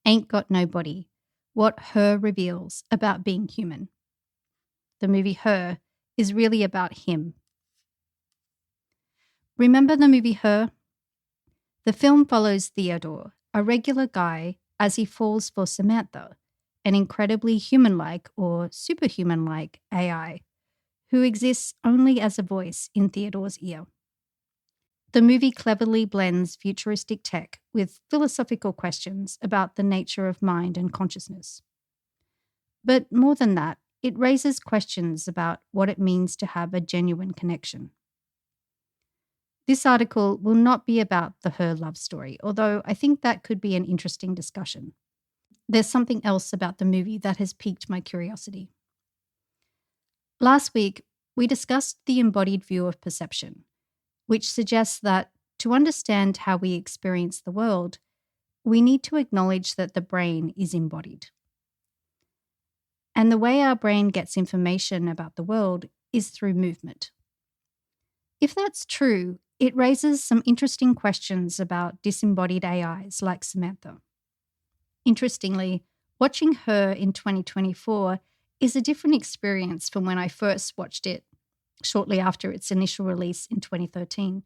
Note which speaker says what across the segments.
Speaker 1: Ain't Got No Body, what Her reveals about being human. The movie Her is really about him. Remember the movie Her? The film follows Theodore, a regular guy, as he falls for Samantha, an incredibly human-like or superhuman-like AI, who exists only as a voice in Theodore's ear. The movie cleverly blends futuristic tech with philosophical questions about the nature of mind and consciousness. But more than that, it raises questions about what it means to have a genuine connection. This article will not be about the Her love story, although I think that could be an interesting discussion. There's something else about the movie that has piqued my curiosity. Last week, we discussed the embodied view of perception, which suggests that to understand how we experience the world, we need to acknowledge that the brain is embodied. And the way our brain gets information about the world is through movement. If that's true, it raises some interesting questions about disembodied AIs like Samantha. Interestingly, watching Her in 2024 is a different experience from when I first watched it shortly after its initial release in 2013.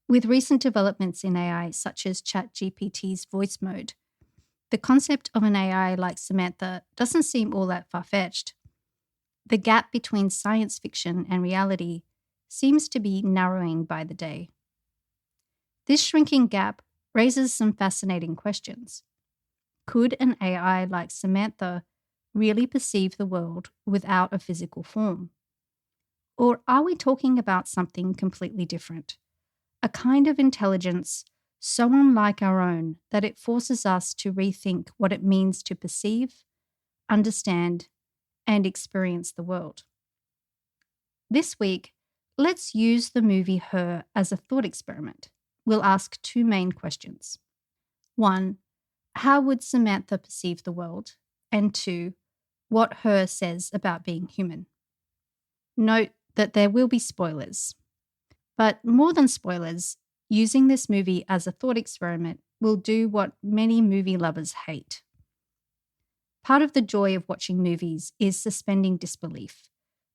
Speaker 1: With recent developments in AI, such as ChatGPT's voice mode, the concept of an AI like Samantha doesn't seem all that far-fetched. The gap between science fiction and reality seems to be narrowing by the day. This shrinking gap raises some fascinating questions. Could an AI like Samantha really perceive the world without a physical form? Or are we talking about something completely different? A kind of intelligence so unlike our own that it forces us to rethink what it means to perceive, understand, and experience the world. This week, let's use the movie Her as a thought experiment. We'll ask two main questions. 1, how would Samantha perceive the world? And 2, what Her says about being human. Note that there will be spoilers. But more than spoilers, using this movie as a thought experiment will do what many movie lovers hate. Part of the joy of watching movies is suspending disbelief,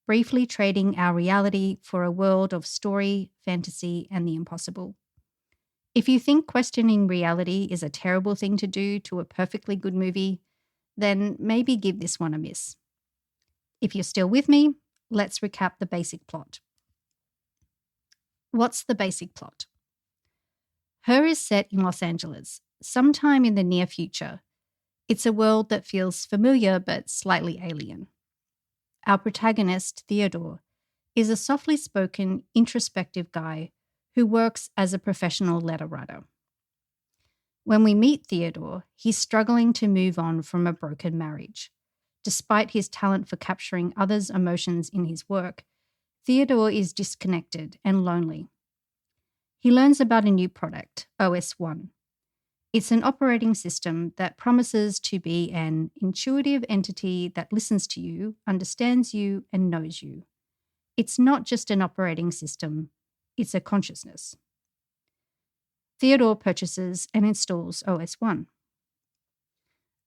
Speaker 1: briefly trading our reality for a world of story, fantasy, and the impossible. If you think questioning reality is a terrible thing to do to a perfectly good movie, then maybe give this one a miss. If you're still with me, let's recap the basic plot. What's the basic plot? Her is set in Los Angeles, sometime in the near future. It's a world that feels familiar but slightly alien. Our protagonist, Theodore, is a softly spoken, introspective guy who works as a professional letter writer. When we meet Theodore, he's struggling to move on from a broken marriage. Despite his talent for capturing others' emotions in his work, Theodore is disconnected and lonely. He learns about a new product, OS 1. It's an operating system that promises to be an intuitive entity that listens to you, understands you, and knows you. It's not just an operating system, it's a consciousness. Theodore purchases and installs OS 1.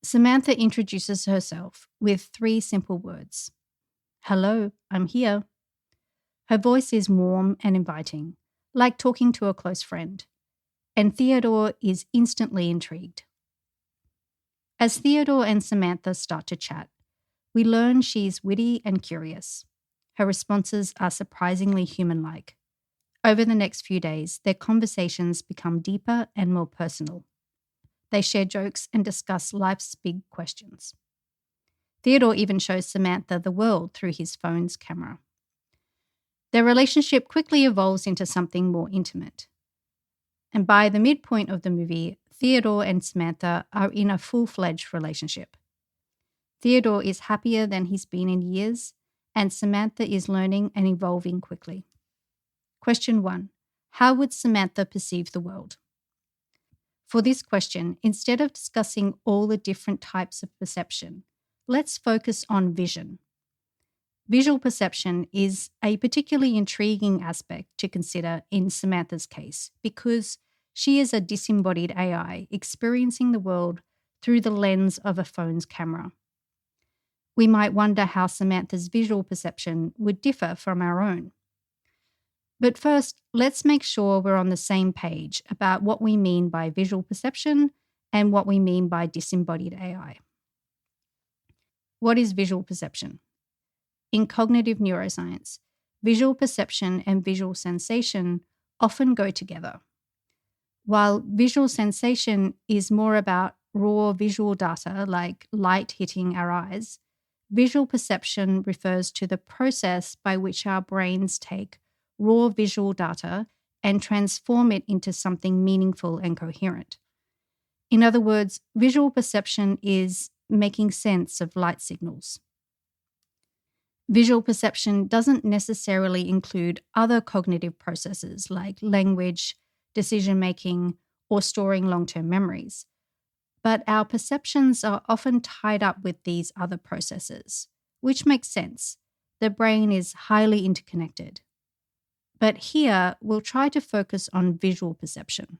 Speaker 1: Samantha introduces herself with 3 simple words. Hello, I'm here. Her voice is warm and inviting, like talking to a close friend, and Theodore is instantly intrigued. As Theodore and Samantha start to chat, we learn she's witty and curious. Her responses are surprisingly human-like. Over the next few days, their conversations become deeper and more personal. They share jokes and discuss life's big questions. Theodore even shows Samantha the world through his phone's camera. Their relationship quickly evolves into something more intimate. And by the midpoint of the movie, Theodore and Samantha are in a full-fledged relationship. Theodore is happier than he's been in years, and Samantha is learning and evolving quickly. Question 1. How would Samantha perceive the world? For this question, instead of discussing all the different types of perception, let's focus on vision. Visual perception is a particularly intriguing aspect to consider in Samantha's case because she is a disembodied AI experiencing the world through the lens of a phone's camera. We might wonder how Samantha's visual perception would differ from our own. But first, let's make sure we're on the same page about what we mean by visual perception and what we mean by disembodied AI. What is visual perception? In cognitive neuroscience, visual perception and visual sensation often go together. While visual sensation is more about raw visual data like light hitting our eyes, visual perception refers to the process by which our brains take raw visual data and transform it into something meaningful and coherent. In other words, visual perception is making sense of light signals. Visual perception doesn't necessarily include other cognitive processes like language, decision-making, or storing long-term memories. But our perceptions are often tied up with these other processes, which makes sense. The brain is highly interconnected. But here, we'll try to focus on visual perception.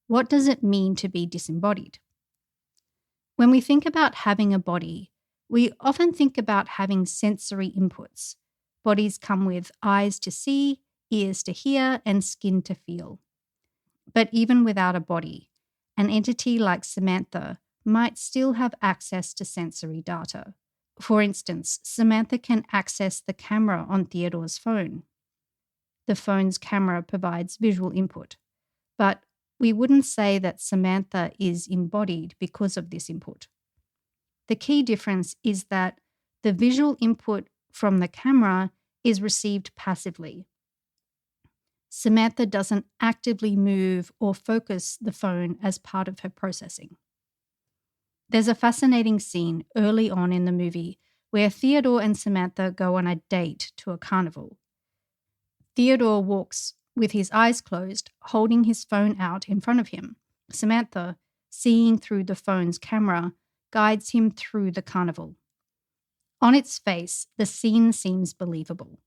Speaker 1: What does it mean to be disembodied? When we think about having a body, we often think about having sensory inputs. Bodies come with eyes to see, ears to hear, and skin to feel. But even without a body, an entity like Samantha might still have access to sensory data. For instance, Samantha can access the camera on Theodore's phone. The phone's camera provides visual input, but we wouldn't say that Samantha is embodied because of this input. The key difference is that the visual input from the camera is received passively. Samantha doesn't actively move or focus the phone as part of her processing. There's a fascinating scene early on in the movie where Theodore and Samantha go on a date to a carnival. Theodore walks with his eyes closed, holding his phone out in front of him. Samantha, seeing through the phone's camera, guides him through the carnival. On its face, the scene seems believable,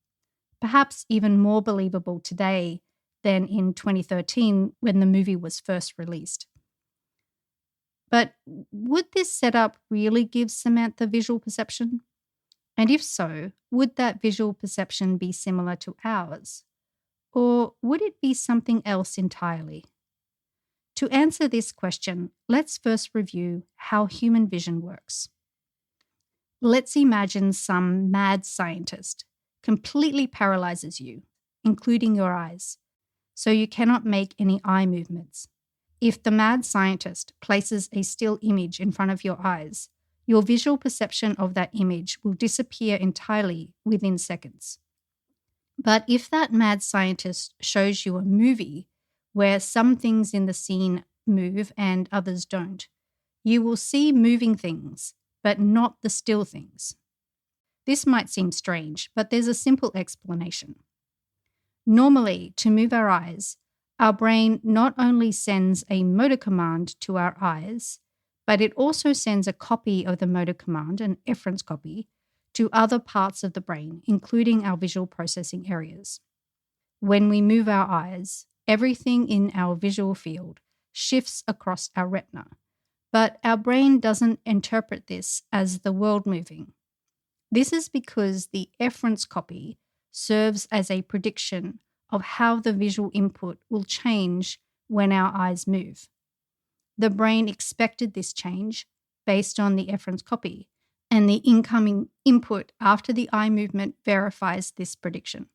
Speaker 1: perhaps even more believable today than in 2013 when the movie was first released. But would this setup really give Samantha visual perception? And if so, would that visual perception be similar to ours? Or would it be something else entirely? To answer this question, let's first review how human vision works. Let's imagine some mad scientist completely paralyzes you, including your eyes, so you cannot make any eye movements. If the mad scientist places a still image in front of your eyes, your visual perception of that image will disappear entirely within seconds. But if that mad scientist shows you a movie where some things in the scene move and others don't, you will see moving things, but not the still things. This might seem strange, but there's a simple explanation. Normally, to move our eyes, our brain not only sends a motor command to our eyes, but it also sends a copy of the motor command, an efference copy, to other parts of the brain, including our visual processing areas. When we move our eyes, everything in our visual field shifts across our retina, but our brain doesn't interpret this as the world moving. This is because the efference copy serves as a prediction of how the visual input will change when our eyes move. The brain expected this change based on the efference copy, and the incoming input after the eye movement verifies this prediction.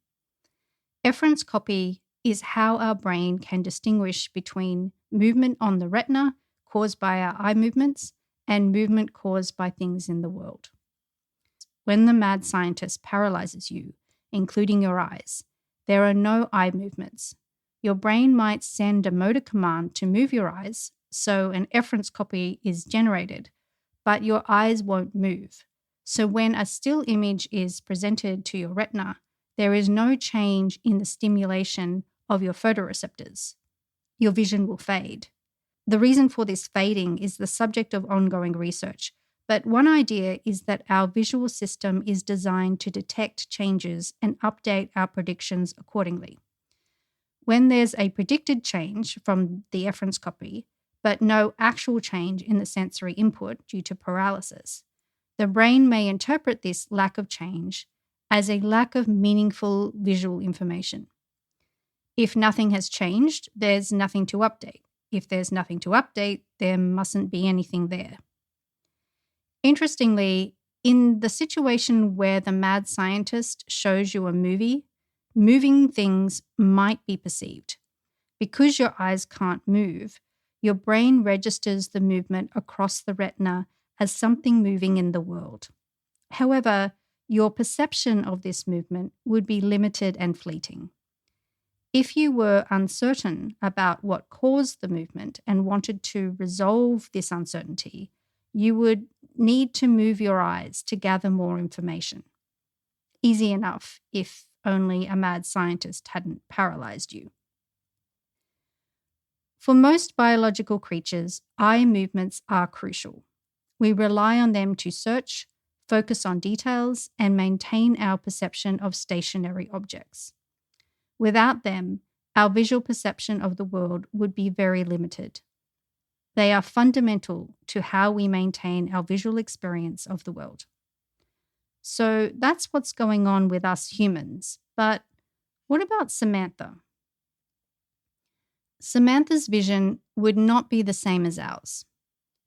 Speaker 1: Efference copy is how our brain can distinguish between movement on the retina caused by our eye movements and movement caused by things in the world. When the mad scientist paralyzes you, including your eyes, there are no eye movements. Your brain might send a motor command to move your eyes, so an efference copy is generated, but your eyes won't move. So when a still image is presented to your retina, there is no change in the stimulation of your photoreceptors. Your vision will fade. The reason for this fading is the subject of ongoing research, but one idea is that our visual system is designed to detect changes and update our predictions accordingly. When there's a predicted change from the efference copy, but no actual change in the sensory input due to paralysis. The brain may interpret this lack of change as a lack of meaningful visual information. If nothing has changed, there's nothing to update. If there's nothing to update, there mustn't be anything there. Interestingly, in the situation where the mad scientist shows you a movie, moving things might be perceived. Because your eyes can't move, your brain registers the movement across the retina as something moving in the world. However, your perception of this movement would be limited and fleeting. If you were uncertain about what caused the movement and wanted to resolve this uncertainty, you would need to move your eyes to gather more information. Easy enough if only a mad scientist hadn't paralyzed you. For most biological creatures, eye movements are crucial. We rely on them to search, focus on details, and maintain our perception of stationary objects. Without them, our visual perception of the world would be very limited. They are fundamental to how we maintain our visual experience of the world. So that's what's going on with us humans. But what about Samantha? Samantha's vision would not be the same as ours.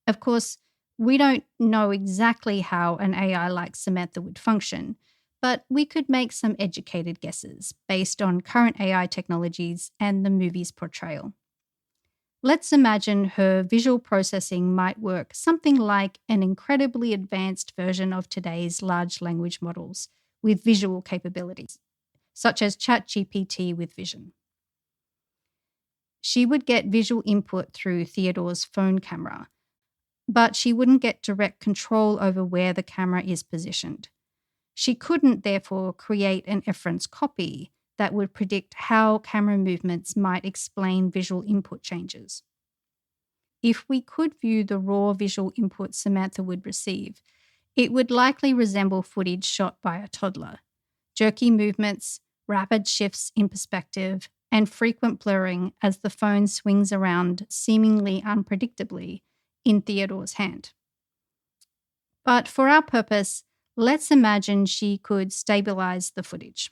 Speaker 1: Of course, we don't know exactly how an AI like Samantha would function, but we could make some educated guesses based on current AI technologies and the movie's portrayal. Let's imagine her visual processing might work something like an incredibly advanced version of today's large language models with visual capabilities, such as ChatGPT with vision. She would get visual input through Theodore's phone camera, but she wouldn't get direct control over where the camera is positioned. She couldn't, therefore, create an inference copy that would predict how camera movements might explain visual input changes. If we could view the raw visual input Samantha would receive, it would likely resemble footage shot by a toddler. Jerky movements, rapid shifts in perspective, and frequent blurring as the phone swings around seemingly unpredictably in Theodore's hand. But for our purpose, let's imagine she could stabilize the footage.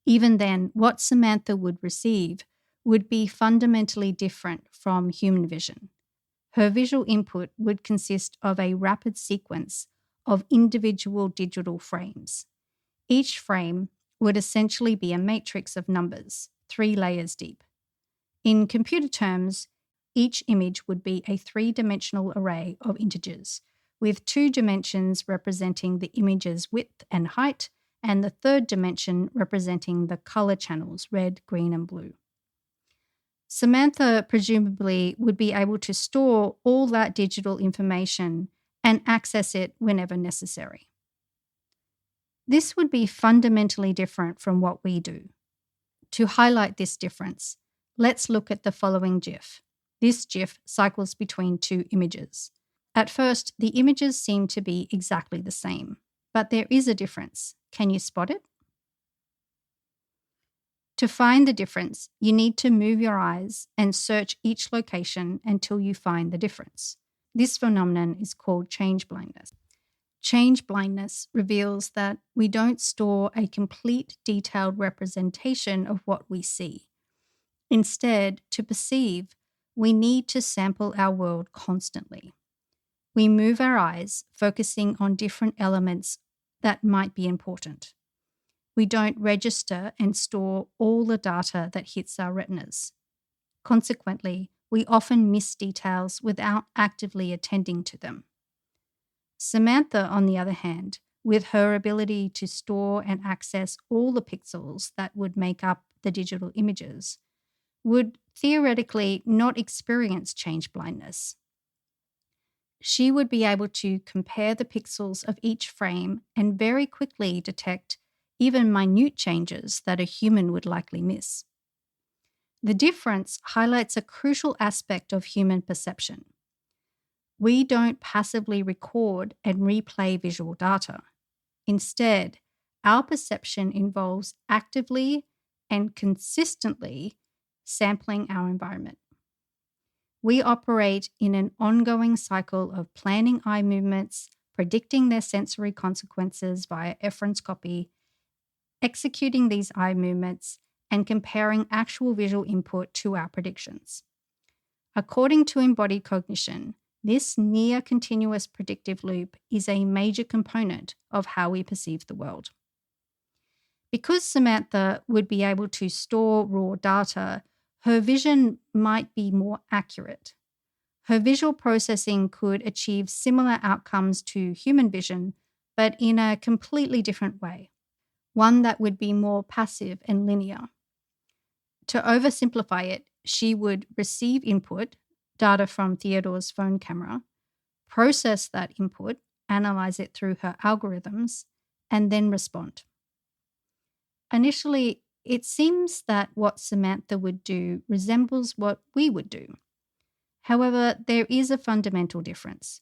Speaker 1: Even then, what Samantha would receive would be fundamentally different from human vision. Her visual input would consist of a rapid sequence of individual digital frames. Each frame would essentially be a matrix of numbers, 3 layers deep. In computer terms, each image would be a 3-dimensional array of integers, with 2 dimensions representing the image's width and height, and the 3rd dimension representing the color channels, red, green, and blue. Samantha presumably would be able to store all that digital information and access it whenever necessary. This would be fundamentally different from what we do. To highlight this difference, let's look at the following GIF. This GIF cycles between 2 images. At first, the images seem to be exactly the same, but there is a difference. Can you spot it? To find the difference, you need to move your eyes and search each location until you find the difference. This phenomenon is called change blindness. Change blindness reveals that we don't store a complete, detailed representation of what we see. Instead, to perceive, we need to sample our world constantly. We move our eyes, focusing on different elements that might be important. We don't register and store all the data that hits our retinas. Consequently, we often miss details without actively attending to them. Samantha, on the other hand, with her ability to store and access all the pixels that would make up the digital images, would theoretically not experience change blindness. She would be able to compare the pixels of each frame and very quickly detect even minute changes that a human would likely miss. The difference highlights a crucial aspect of human perception. We don't passively record and replay visual data. Instead, our perception involves actively and consistently sampling our environment. We operate in an ongoing cycle of planning eye movements, predicting their sensory consequences via efference copy, executing these eye movements, and comparing actual visual input to our predictions. According to embodied cognition, this near continuous predictive loop is a major component of how we perceive the world. Because Samantha would be able to store raw data, her vision might be more accurate. Her visual processing could achieve similar outcomes to human vision, but in a completely different way, one that would be more passive and linear. To oversimplify it, she would receive input, data from Theodore's phone camera, process that input, analyze it through her algorithms, and then respond. Initially, it seems that what Samantha would do resembles what we would do. However, there is a fundamental difference.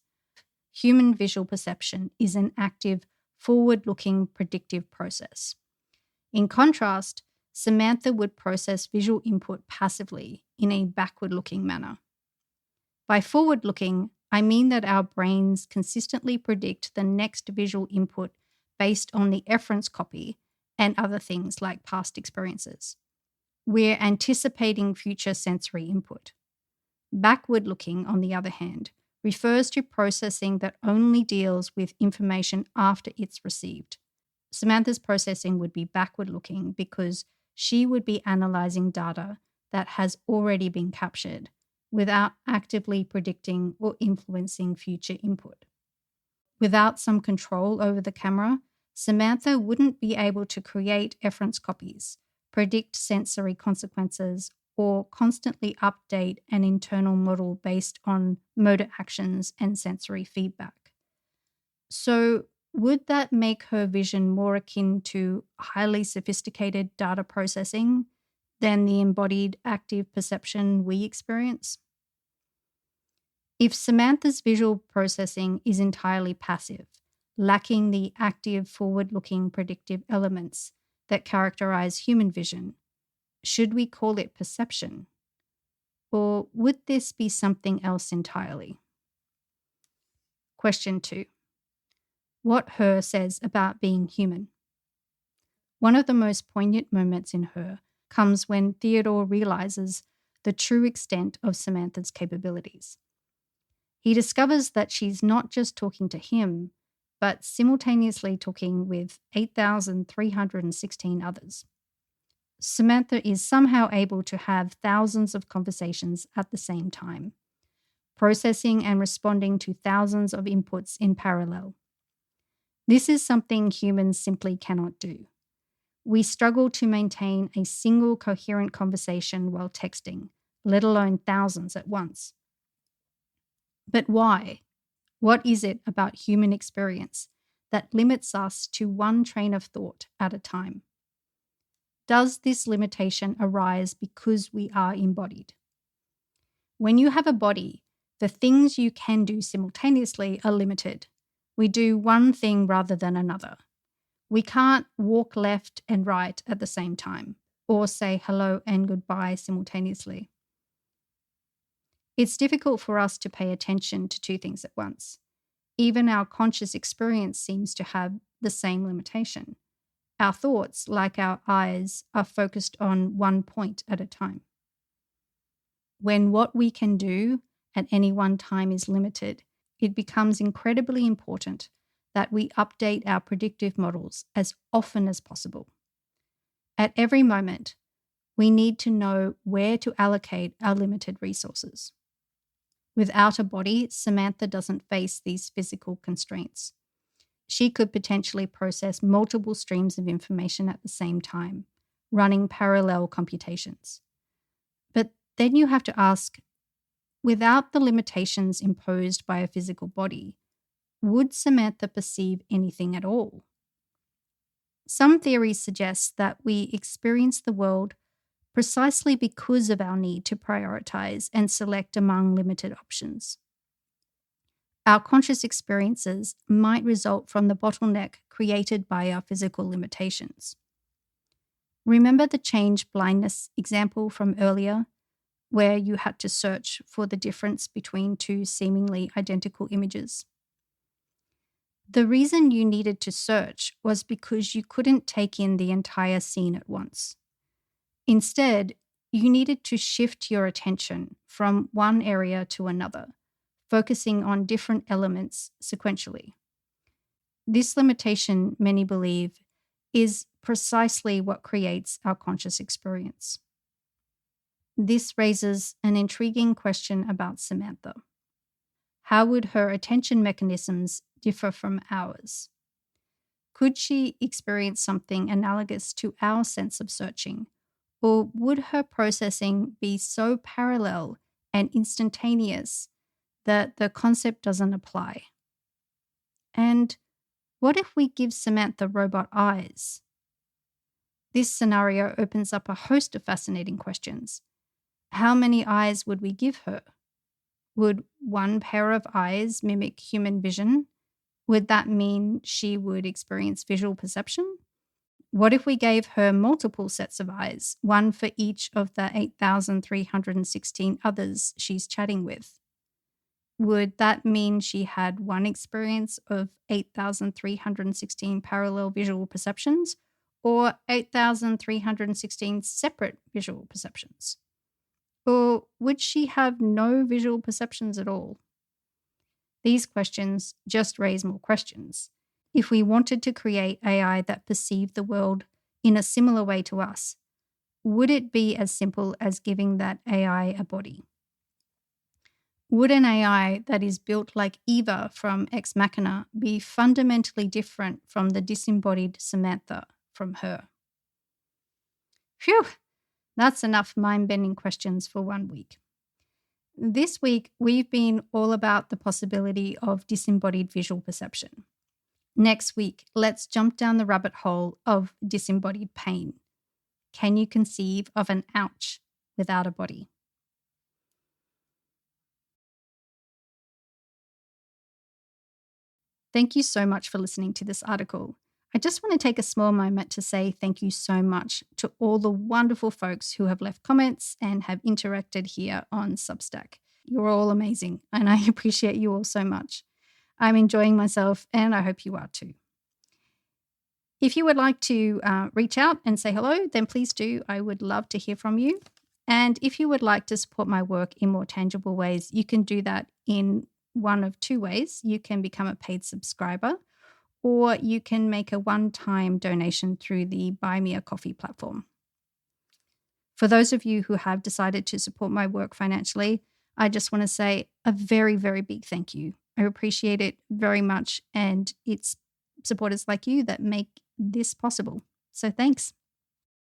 Speaker 1: Human visual perception is an active, forward-looking predictive process. In contrast, Samantha would process visual input passively in a backward-looking manner. By forward-looking, I mean that our brains consistently predict the next visual input based on the efference copy and other things like past experiences. We're anticipating future sensory input. Backward-looking, on the other hand, refers to processing that only deals with information after it's received. Samantha's processing would be backward-looking because she would be analyzing data that has already been captured without actively predicting or influencing future input. Without some control over the camera, Samantha wouldn't be able to create efference copies, predict sensory consequences, or constantly update an internal model based on motor actions and sensory feedback. So, would that make her vision more akin to highly sophisticated data processing than the embodied active perception we experience? If Samantha's visual processing is entirely passive, lacking the active, forward-looking predictive elements that characterize human vision, should we call it perception? Or would this be something else entirely? Question 2. What Her says about being human. One of the most poignant moments in Her comes when Theodore realizes the true extent of Samantha's capabilities. He discovers that she's not just talking to him, but simultaneously talking with 8,316 others. Samantha is somehow able to have thousands of conversations at the same time, processing and responding to thousands of inputs in parallel. This is something humans simply cannot do. We struggle to maintain a single coherent conversation while texting, let alone thousands at once. But why? What is it about human experience that limits us to one train of thought at a time? Does this limitation arise because we are embodied? When you have a body, the things you can do simultaneously are limited. We do one thing rather than another. We can't walk left and right at the same time, or say hello and goodbye simultaneously. It's difficult for us to pay attention to two things at once. Even our conscious experience seems to have the same limitation. Our thoughts, like our eyes, are focused on one point at a time. When what we can do at any one time is limited, it becomes incredibly important that we update our predictive models as often as possible. At every moment, we need to know where to allocate our limited resources. Without a body, Samantha doesn't face these physical constraints. She could potentially process multiple streams of information at the same time, running parallel computations. But then you have to ask, without the limitations imposed by a physical body, would Samantha perceive anything at all? Some theories suggest that we experience the world precisely because of our need to prioritize and select among limited options. Our conscious experiences might result from the bottleneck created by our physical limitations. Remember the change blindness example from earlier? where you had to search for the difference between two seemingly identical images. The reason you needed to search was because you couldn't take in the entire scene at once. Instead, you needed to shift your attention from one area to another, focusing on different elements sequentially. This limitation, many believe, is precisely what creates our conscious experience. This raises an intriguing question about Samantha. How would her attention mechanisms differ from ours? Could she experience something analogous to our sense of searching, or would her processing be so parallel and instantaneous that the concept doesn't apply? And what if we give Samantha robot eyes? This scenario opens up a host of fascinating questions. How many eyes would we give her? Would one pair of eyes mimic human vision? Would that mean she would experience visual perception? What if we gave her multiple sets of eyes, one for each of the 8,316 others she's chatting with? Would that mean she had one experience of 8,316 parallel visual perceptions or 8,316 separate visual perceptions? Or would she have no visual perceptions at all? These questions just raise more questions. If we wanted to create AI that perceived the world in a similar way to us, would it be as simple as giving that AI a body? Would an AI that is built like Eva from Ex Machina be fundamentally different from the disembodied Samantha from her? Phew, that's enough mind-bending questions for 1 week. This week, we've been all about the possibility of disembodied visual perception. Next week, let's jump down the rabbit hole of disembodied pain. Can you conceive of an ouch without a body? Thank you so much for listening to this article. I just want to take a small moment to say thank you so much to all the wonderful folks who have left comments and have interacted here on Substack. You're all amazing, and I appreciate you all so much. I'm enjoying myself, and I hope you are too. If you would like to reach out and say hello, then please do. I would love to hear from you. And if you would like to support my work in more tangible ways, you can do that in one of two ways. You can become a paid subscriber, or you can make a one-time donation through the Buy Me a Coffee platform. For those of you who have decided to support my work financially, I just want to say a very, very big thank you. I appreciate it very much, and it's supporters like you that make this possible. So thanks.